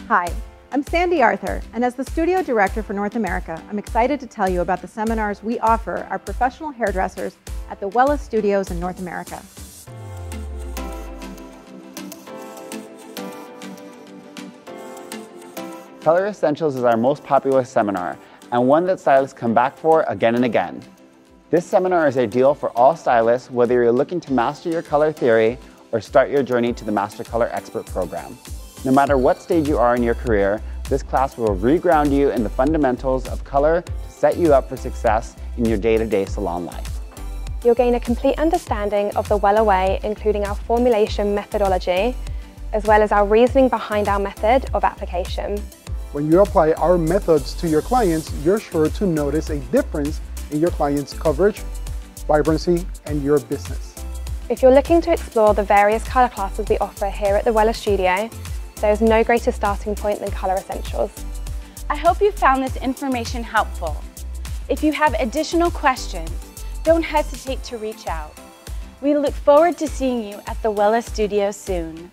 Hi, I'm Sandy Arthur, and as the studio director for North America, I'm excited to tell you about the seminars we offer our professional hairdressers at the Wella studios in North America. Color Essentials is our most popular seminar, and one that stylists come back for again and again. This seminar is ideal for all stylists, whether you're looking to master your color theory or start your journey to the Master Color Expert program. No matter what stage you are in your career, this class will reground you in the fundamentals of color to set you up for success in your day-to-day salon life. You'll gain a complete understanding of the Wella way, including our formulation methodology, as well as our reasoning behind our method of application. When you apply our methods to your clients, you're sure to notice a difference in your client's coverage, vibrancy, and your business. If you're looking to explore the various colour classes we offer here at the Wella studio, there is no greater starting point than Color Essentials. I hope you found this information helpful. If you have additional questions, don't hesitate to reach out. We look forward to seeing you at the Wella studio soon.